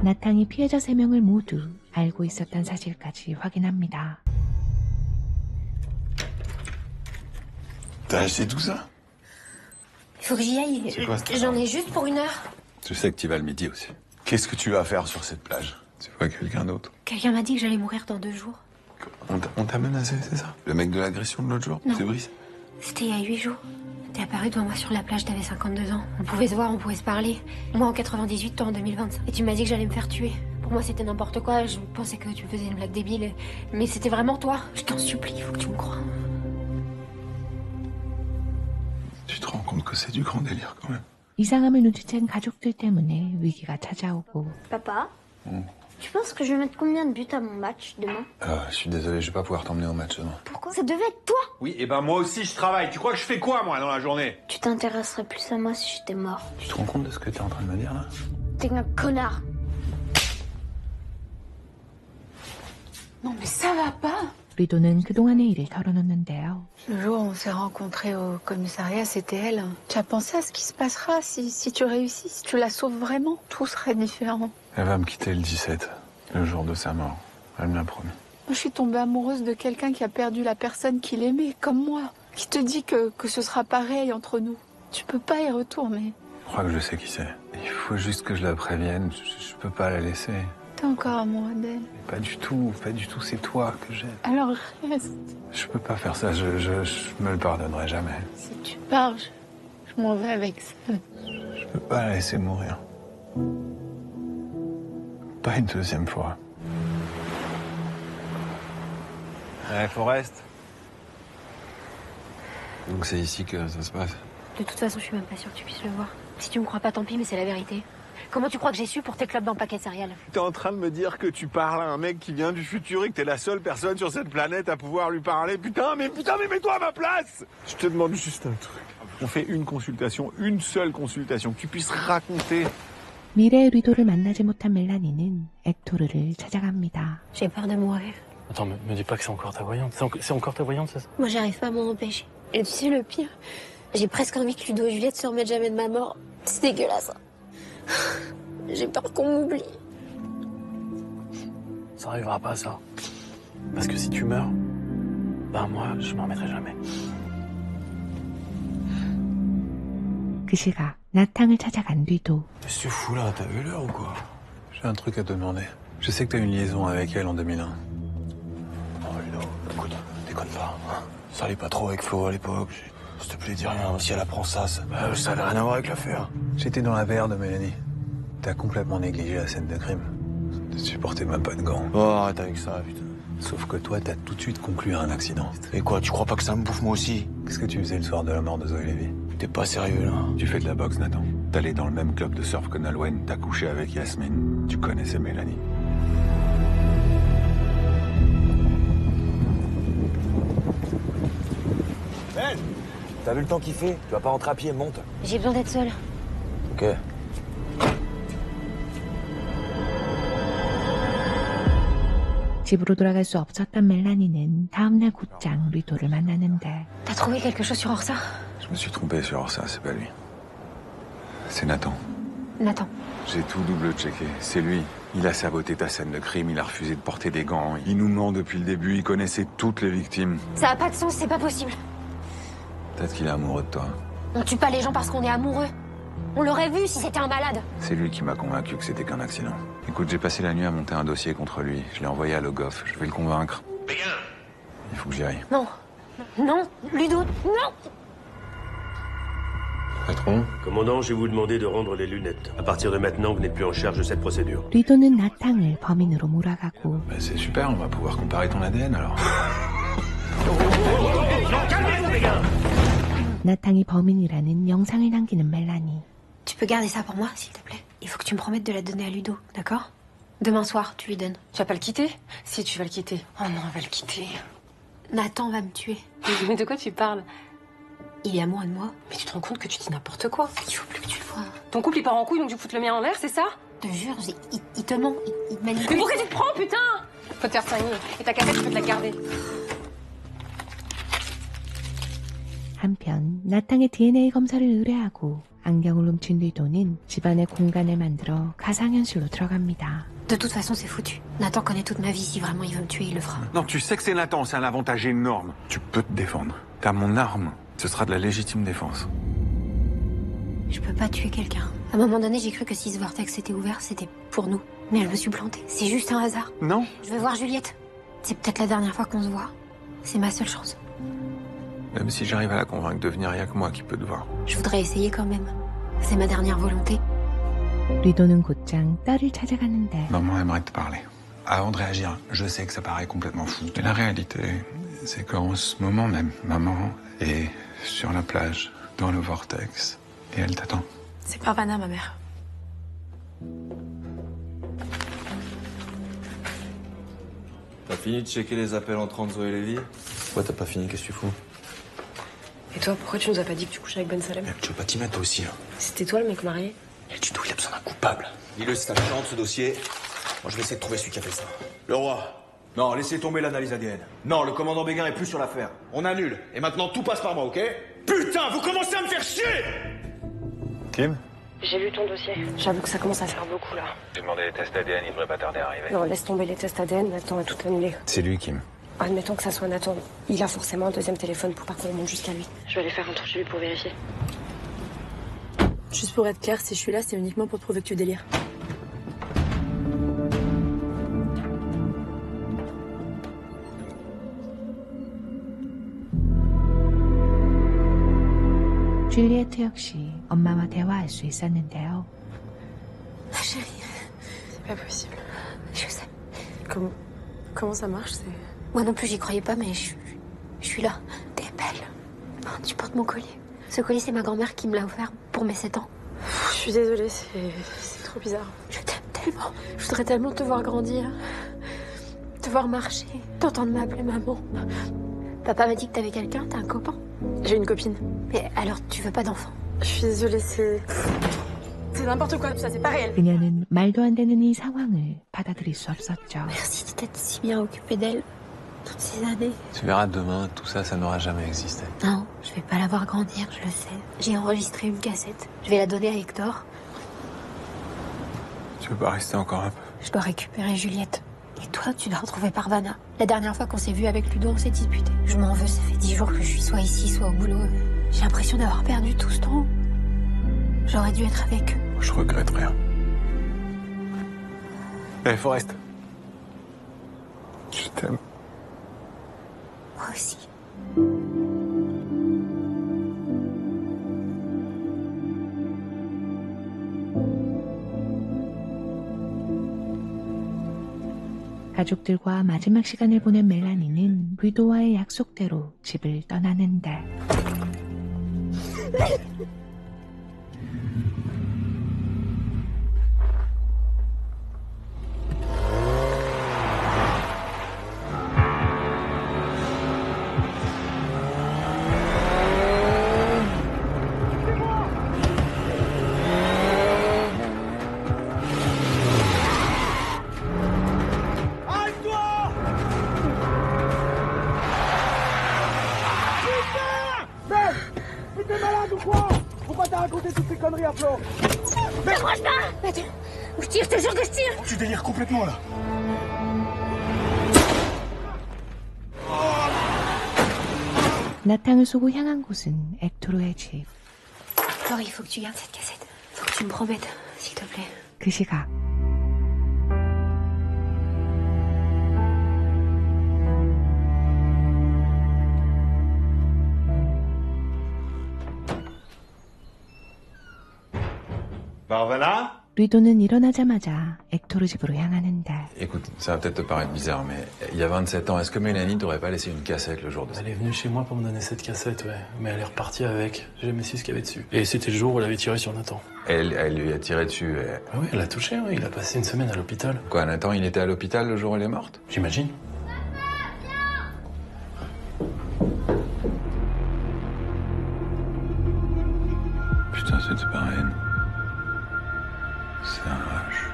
나탕이 피해자 3명을 모두 알고 있었던 사실까지 확인합니다. T'as acheté tout ça? Il faut que j'y aille. C'est quoi, cette J'en ai juste pour 1 heure. Je sais que tu vas le midi aussi. Qu'est-ce que tu vas faire sur cette plage? Tu vois quelqu'un d'autre? Quelqu'un m'a dit que j'allais mourir dans 2 jours. On t'a menacé, c'est ça? Le mec de l'agression de l'autre jour? Non. C'est Brice? C'était il y a 8 jours. T'es apparu devant moi sur la plage, t'avais 52 ans. On pouvait se voir, on pouvait se parler. Moi en 98, toi en 2025. Et tu m'as dit que j'allais me faire tuer. Pour moi c'était n'importe quoi, je pensais que tu faisais une blague débile. Mais c'était vraiment toi. Je t'en supplie, il faut que tu me crois. Tu te rends compte que c'est du grand délire quand même. 이상함을 눈치챈 가족들 때문에 위기가 찾아오고 Papa, tu penses que je vais mettre combien de buts à mon match demain? Je suis désolé, je vais pas pouvoir t'emmener au match demain. Pourquoi? Ça devait être toi. Oui, et ben moi aussi je travaille. Tu crois que je fais quoi moi dans la journée? Tu t'intéresserais plus à moi si j'étais mort. Tu te rends compte de ce que t'es en train de me dire là? T'es un connard. Non mais ça va pas. 리도는 그동안의 일을 털어놓는데요. Le jour où on s'est rencontrés au commissariat, c'était elle. Tu as pensé à ce qui se passera si tu réussis, si tu la sauves vraiment? Tout serait différent. Elle va me quitter le 17, le jour de sa mort. Elle me l'a promis. Moi, je suis tombée amoureuse de quelqu'un qui a perdu la personne qu'il aimait, comme moi. Qui te dit que ce sera pareil entre nous. Tu peux pas y retourner. Je crois que je sais qui c'est. Il faut juste que je la prévienne. Je peux pas la laisser. T'es encore amoureux d'elle. Pas du tout, c'est toi que j'aime. Alors reste. Je peux pas faire ça, je me le pardonnerai jamais. Si tu pars, je m'en vais avec ça. Je peux pas la laisser mourir. Pas une deuxième fois. Forrest. Donc c'est ici que ça se passe? De toute façon, je suis même pas sûre que tu puisses le voir. Si tu me crois pas, tant pis, mais c'est la vérité. Comment tu crois que j'ai su pour tes clubs dans le paquet de céréales? T'es en train de me dire que tu parles à un mec qui vient du futur et que t'es la seule personne sur cette planète à pouvoir lui parler? Putain, mais mets-toi à ma place! Je te demande juste un truc. On fait une consultation, une seule consultation, que tu puisses raconter. 미래의 리도를 만나지 못한 멜라니는 엑토르를 찾아갑니다. J'ai peur de mourir. Attends, me dis pas que c'est encore ta voyante. C'est encore ta voyante, c'est ça? Moi, j'arrive pas à m'en empêcher. Et tu sais, le pire, j'ai presque envie que Ludo et Juliette se remettent jamais de ma mort. C'est dégueulasse. J'ai peur qu'on m'oublie. Ça arrivera pas, ça. Parce que si tu meurs, ben moi, je m'en remettrai jamais. 그 시각 나탕을 찾아간 리도. Qu'est-ce que tu fous là? T'as vu l'heure ou quoi? J'ai un truc à te demander. Je sais que t'as une liaison avec elle en 2001. Oh Ludo, écoute, déconne pas. Hein. Ça allait pas trop avec Flo à l'époque. S'il te plaît, dis rien. Si elle apprend ça, ça avait rien à voir avec l'affaire. J'étais dans la VR de Mélanie. T'as complètement négligé la scène de crime. Tu portais même pas de gants. Oh, arrête avec ça, putain. Sauf que toi, t'as tout de suite conclu à un accident. Et quoi, tu crois pas que ça me bouffe moi aussi? Qu'est-ce que tu faisais le soir de la mort de Zoé Lévy? T'es pas sérieux, là? Tu fais de la boxe, Nathan. T'allais dans le même club de surf que Nolwenn, t'as couché avec Yasmine. Tu connaissais Mélanie. Ben, t'as vu le temps qu'il fait? Tu vas pas rentrer à pied, monte. J'ai besoin d'être seule. Ok. 집으로 돌아갈 수 없었던 멜라니는 다음날 곧장 리도를 만나는데. T'as trouvé quelque chose sur Orsa? Je me suis trompé sur ça, c'est pas lui. C'est Nathan. Nathan. J'ai tout double-checké. C'est lui. Il a saboté ta scène de crime, il a refusé de porter des gants. Il nous ment depuis le début, il connaissait toutes les victimes. Ça a pas de sens, c'est pas possible. Peut-être qu'il est amoureux de toi. On tue pas les gens parce qu'on est amoureux. On l'aurait vu si c'était un malade. C'est lui qui m'a convaincu que c'était qu'un accident. Écoute, j'ai passé la nuit à monter un dossier contre lui. Je l'ai envoyé à Le Goff. Je vais le convaincre. Il faut que j'y aille. Non. Non, Ludo, non. Patron? Commandant, je vais vous demander de rendre les lunettes. À partir de maintenant, vous n'êtes plus en charge de cette procédure. 리도는 나탕을 범인으로 몰아가고. C'est super, on va pouvoir comparer ton ADN alors. Non, calmez-vous, les gars! 나탕이 범인이라는 영상을 남기는 멜라니. Tu peux garder ça pour moi, s'il te plaît? Il faut que tu me promettes de la donner à Ludo, d'accord? Demain soir, tu lui donnes. Tu vas pas le quitter? Si, tu vas le quitter. Oh non, elle va le quitter. Nathan va me tuer. Mais de quoi tu parles? Il est amoureux de moi. Mais tu te rends compte que tu dis n'importe quoi? Il faut plus que tu le vois. Ton couple il part en couille donc tu fous le mien en l'air, c'est ça? Je te jure, il te ment, il te manipule. Mais pourquoi tu te prends, putain? Faut te faire soigner. Et ta cassette, tu peux te la garder. 한편 나탕의 DNA 검사를 의뢰하고 안경을 훔친 리도는 집안의 공간을 만들어 가상현실로 들어갑니다. De toute façon, c'est foutu. Nathan connaît toute ma vie. Si vraiment il veut me tuer, il le fera. Non, tu sais que c'est Nathan, c'est un avantage énorme. Tu peux te défendre. T'as mon arme. Ce sera de la légitime défense. Je peux pas tuer quelqu'un. À un moment donné, j'ai cru que si ce vortex était ouvert, c'était pour nous. Mais je me suis plantée. C'est juste un hasard. Non. Je vais voir Juliette. C'est peut-être la dernière fois qu'on se voit. C'est ma seule chance. Même si j'arrive à la convaincre de venir, il n'y a que moi qui peux te voir. Je voudrais essayer quand même. C'est ma dernière volonté. 리도는 곧장 딸을 찾아가는데. Maman aimerait te parler. Avant de réagir, je sais que ça paraît complètement fou. Mais la réalité, c'est qu'en ce moment même, maman est sur la plage, dans le vortex, et elle t'attend. C'est Parvana, ma mère. T'as fini de checker les appels entrants de Zoé Lévy? Pourquoi t'as pas fini? Qu'est-ce que tu fous? Et toi, pourquoi tu nous as pas dit que tu couchais avec Ben Salem? Tu veux pas t'y mettre toi aussi, hein? C'était toi le mec marié? Et tu dois, il a besoin d'un coupable. Dis-le si t'as chiant de ce dossier. Moi, je vais essayer de trouver celui qui a fait ça. Le roi. Non, laissez tomber l'analyse ADN. Non, le commandant Béguin est plus sur l'affaire. On annule. Et maintenant, tout passe par moi, ok? Putain, vous commencez à me faire chier! Kim? J'ai lu ton dossier. J'avoue que ça commence à faire beaucoup, là. J'ai demandé les tests ADN, il devrait pas tarder à arriver. Non, laisse tomber les tests ADN, Nathan a tout annulé. C'est lui, Kim. Admettons que ça soit Nathan. Il a forcément un deuxième téléphone pour pas qu'on remonte jusqu'à lui. Je vais aller faire un tour chez lui pour vérifier. Juste pour être clair, si je suis là, c'est uniquement pour te prouver que tu délires. 줄리에트 역시 엄마와 대화할 수 있었는데요. Chérie, c'est pas possible. Je sais. Comment ça marche, c'est... Moi non plus, j'y croyais pas, mais je suis là. T'es belle. Oh, tu portes mon collier. Ce collier, c'est ma grand-mère qui me l'a offert pour mes 7 ans. Je suis suis désolée, c'est trop bizarre. Je t'aime tellement. Je voudrais tellement te voir grandir. Te voir marcher. T'entendre m'appeler maman. Papa m'a dit que t'avais quelqu'un, t'as un copain. J'ai une copine. Mais alors, tu veux pas d'enfant? Je suis désolée, c'est n'importe quoi, tout ça, c'est pas réel. 그녀는 말도 안 되는 이 상황을 받아들일 수 없었죠. Merci de t'être si bien occupée d'elle toutes ces années. Tu verras demain, tout ça, ça n'aura jamais existé. Non, je vais pas la voir grandir, je le sais. J'ai enregistré une cassette. Je vais la donner à Hector. Tu veux pas rester encore un peu? Je dois récupérer Juliette. Et toi, tu dois retrouver Parvana. La dernière fois qu'on s'est vu avec Ludo, on s'est disputé. Je m'en veux, ça fait 10 jours que je suis soit ici, soit au boulot. J'ai l'impression d'avoir perdu tout ce temps. J'aurais dû être avec eux. Je regrette rien. Hé, Forrest. Je t'aime. Moi aussi. 가족들과 마지막 시간을 보낸 멜라니는 리도와의 약속대로 집을 떠나는데 T'approches pas! Attends, je tire, je te jure que je tire! Tu délires complètement là. 나탕을 쏘고 향한 곳은 엑토르의 집. Alors, il faut que tu gardes cette cassette. Faut que tu me promettes, s'il te plaît. 그 시각 Parvana? 리도는 일어나자마자 엑토르 집으로 향하는데 Écoute, ça va peut-être te paraître bizarre, mais il y a 27 ans, est-ce que Mélanie t'aurait pas laissé une cassette le jour de ça? Elle est venue chez moi pour me donner cette cassette, ouais. Mais elle est repartie avec. J'ai jamais su ce qu'il y avait dessus. Et c'était le jour où elle avait tiré sur Nathan. Elle lui a tiré dessus. Ah oui, elle l'a touché, ouais. Il a passé une semaine à l'hôpital. Quoi, Nathan, il était à l'hôpital le jour où elle est morte? J'imagine. Putain, c'était pas une. C'est un H.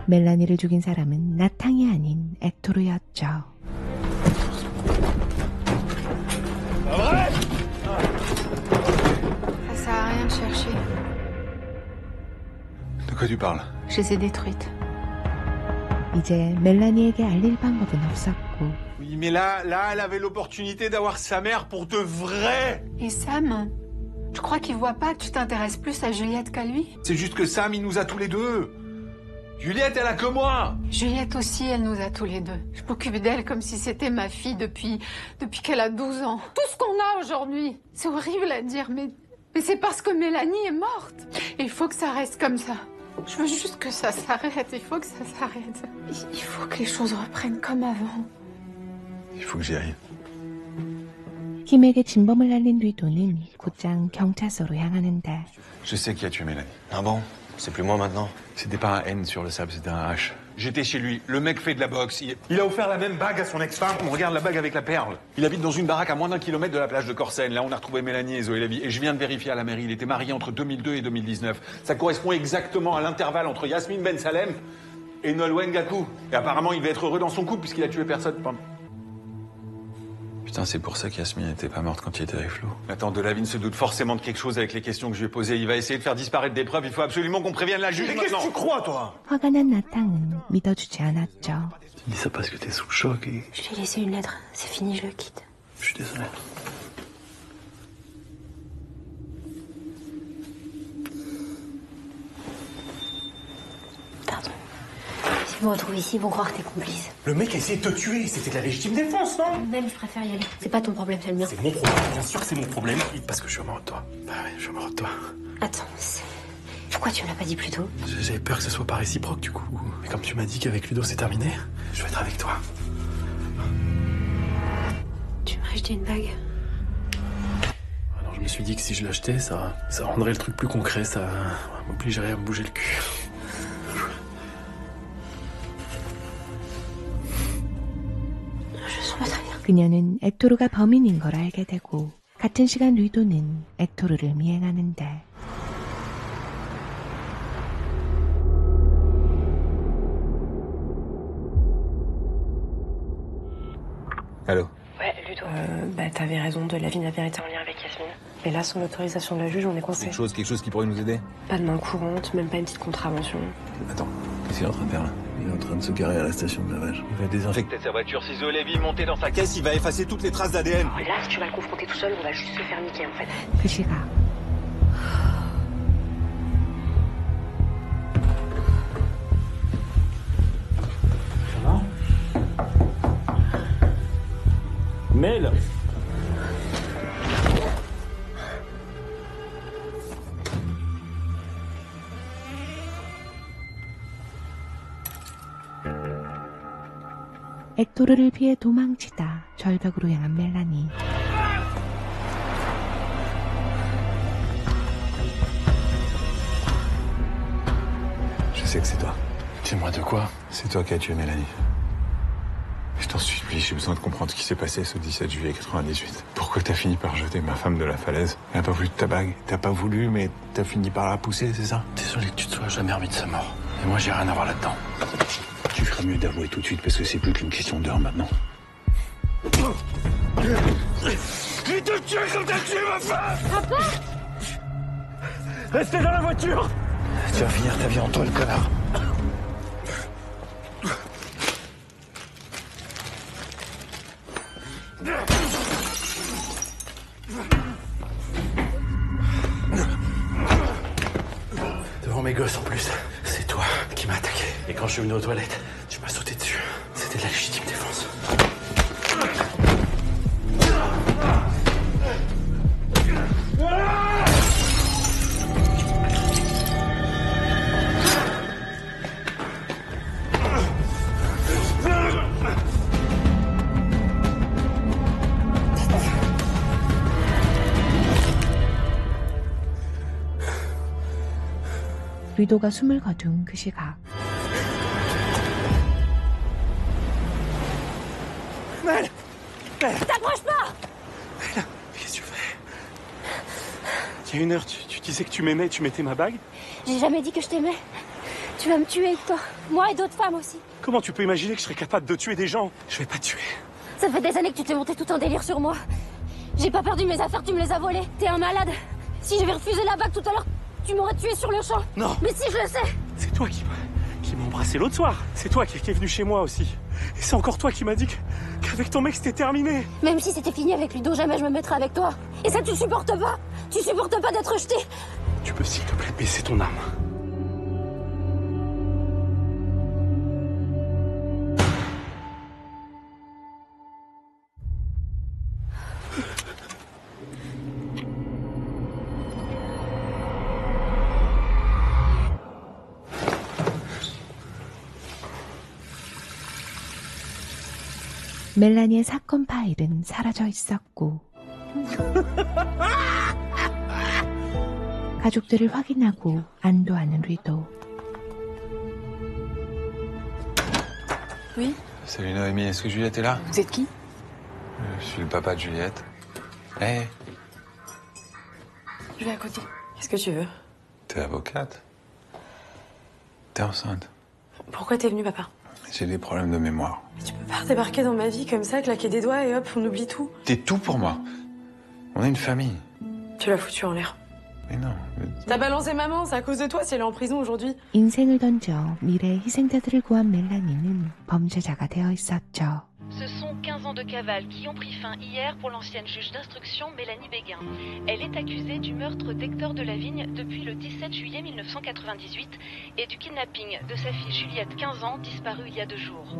멜라니를 죽인 사람은 나탕이 아닌 엑토르였죠. Ça sert à rien de chercher. De quoi tu parles? Je les ai détruites. 이제 멜라니에게 알릴 방법은 없었고 Oui, mais là, elle avait l'opportunité d'avoir sa mère pour de vrai. Et Sam, je crois qu'il voit pas que tu t'intéresses plus à Juliette qu'à lui. C'est juste que Sam, il nous a tous les deux. Juliette, elle a que moi. Juliette aussi, elle nous a tous les deux. Je m'occupe d'elle comme si c'était ma fille depuis qu'elle a 12 ans. Tout ce qu'on a aujourd'hui, c'est horrible à dire, mais c'est parce que Mélanie est morte. Et il faut que ça reste comme ça. Je veux juste que ça s'arrête, il faut que ça s'arrête. Il faut que les choses reprennent comme avant. Il faut que j'y aille. 힘에게 진범을 날린 리도는 곧장 경찰서로 향하는데 Je sais qui a tué Mélanie. Ah bon? C'est plus moi maintenant? C'était pas un N sur le sable, c'était un H. J'étais chez lui, le mec fait de la boxe. Il a offert la même bague à son ex-femme. On regarde la bague avec la perle. Il habite dans une baraque à moins d'1 kilomètre de la plage de Corsen. Là, on a retrouvé Mélanie et Zoé Lévy. Et je viens de vérifier à la mairie, il était marié entre 2002 et 2019. Ça correspond exactement à l'intervalle entre Yasmine Ben Salem et Nolwenn Gakou. Et apparemment, il devait être heureux dans son couple puisqu'il a tué personne. Putain, c'est pour ça qu'Yasmine n'était pas morte quand il était avec Flo. Attends, Delavigne se doute forcément de quelque chose avec les questions que je lui ai posées. Il va essayer de faire disparaître des preuves. Il faut absolument qu'on prévienne la juge. Mais qu'est-ce que tu crois, toi? 화가 난 나탕은 믿어주지 않았죠. Tu dis ça parce que t'es sous le choc et... Je lui ai laissé une lettre. C'est fini, je le quitte. Je suis désolé. Pardon. S'ils me retrouvent ici, ils vont croire que t'es complice. Le mec a essayé de te tuer, c'était de la légitime défense, non? Même, je préfère y aller. C'est pas ton problème, c'est le mien. C'est mon problème, bien sûr que c'est mon problème. Parce que je suis amoureux de toi. Bah oui, je suis amoureux de toi. Attends, pourquoi tu me l'as pas dit plus tôt? J'avais peur que ce soit pas réciproque, du coup. Mais comme tu m'as dit qu'avec Ludo c'est terminé, je vais être avec toi. Tu m'as acheté une bague. je me suis dit que si je l'achetais, ça rendrait le truc plus concret, ça m'obligerait à me bouger le cul. 그녀는 액토르가 범인인 걸 알게 되고 같은 시간 리도는 액토르를 미행하는데 Allô? Ouais, Ludo. T'avais raison, de la vie n'avait été en lien avec Yasmine. Et là, sans l'autorisation de la juge, on est coincé. Quelque chose qui pourrait nous aider? Pas de main courante, même pas une petite contravention. Attends, qu'est-ce qu'il est en train de faire là? Il est en train de se garer à la station de lavage. Il va désinfecter sa voiture. Si Zoé Lévy montait dans sa caisse, il va effacer toutes les traces d'ADN. Là, si tu vas le confronter tout seul, on va juste se faire niquer en fait. 그 시각 Mel! 액토르를 피해 도망치다 절벽으로 향한 멜라니. Je sais que c'est toi. Dis-moi de quoi? C'est toi qui as tué Mélanie. Je t'en supplie, j'ai besoin de comprendre ce qui s'est passé ce 17 juillet 98. Pourquoi t'as fini par jeter ma femme de la falaise? Elle n'a pas voulu de ta bague. T'as pas voulu, mais t'as fini par la pousser, c'est ça? Désolé que tu te sois jamais remis de sa mort. Et moi, j'ai rien à voir là-dedans. Tu ferais mieux d'avouer tout de suite parce que c'est plus qu'une question d'heure maintenant. Je te tuer comme t'as tué ma femme! Papa! Restez dans la voiture! Tu vas finir ta vie en tôle, connard. Devant mes gosses en plus. C'est toi qui m'as attaqué. Et quand je suis venu aux toilettes, tu m'as sauté dessus. C'était de la légitime défense. 리도가 숨을 거둔 그 시각 Mel! T'approches pas! Qu'est-ce que tu fais? Il y a une heure, tu disais que tu m'aimais, tu mettais ma bague? J'ai jamais dit que je t'aimais. Tu vas me tuer, toi. Moi et d'autres femmes aussi. Comment tu peux imaginer que je serais capable de tuer des gens? Je vais pas te tuer. Ça fait des années que tu t'es monté tout un délire sur moi. J'ai pas perdu mes affaires, tu me les as volées. T'es un malade. Si j'avais refusé la bague tout à l'heure, tu m'aurais tué sur le champ. Non. Mais si, je le sais. C'est toi qui m'as embrassé l'autre soir. C'est toi qui es venu chez moi aussi. Et c'est encore toi qui m'as dit qu'avec ton mec c'était terminé. Même si c'était fini avec Ludo, jamais je me mettrai avec toi. Et ça, tu supportes pas. Tu supportes pas d'être rejeté. Tu peux s'il te plaît baisser ton âme. 멜라니의 사건 파일은 사라져 있었고 가족들을 확인하고 안도하는 리도. Oui? Salut Noémie, est-ce que Juliette est là? Vous êtes qui? Je suis le papa de Juliette. Hé, Je vais à côté. Qu'est-ce que tu veux? t'es avocate? T'es enceinte? Pourquoi t'es venu, papa? J'ai des problèmes de mémoire. Tu peux pas débarquer dans ma vie comme ça, claquer des doigts et hop, on oublie tout. T'es tout pour moi. On est une famille. Tu l'as foutu en l'air. Mais non. T'as balancé maman, c'est à cause de toi si elle est en prison aujourd'hui. 인생을 던져 미래의 희생자들을 구한 멜라니는 범죄자가 되어 있었죠. Ce sont 15 ans de cavale qui ont pris fin hier pour l'ancienne juge d'instruction Mélanie Béguin. Elle est accusée du meurtre d'Hector Delavigne depuis le 17 juillet 1998 et du kidnapping de sa fille Juliette, 15 ans, disparue il y a 2 jours.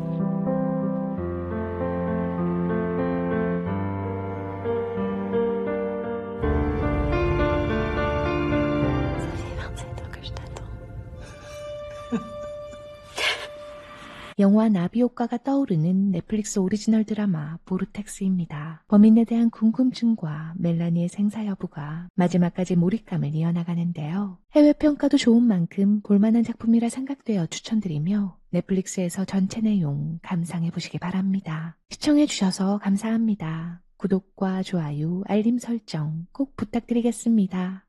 영화 나비 효과가 떠오르는 넷플릭스 오리지널 드라마 보르텍스입니다. 범인에 대한 궁금증과 멜라니의 생사 여부가 마지막까지 몰입감을 이어나가는데요. 해외 평가도 좋은 만큼 볼만한 작품이라 생각되어 추천드리며 넷플릭스에서 전체 내용 감상해보시기 바랍니다. 시청해주셔서 감사합니다. 구독과 좋아요, 알림 설정 꼭 부탁드리겠습니다.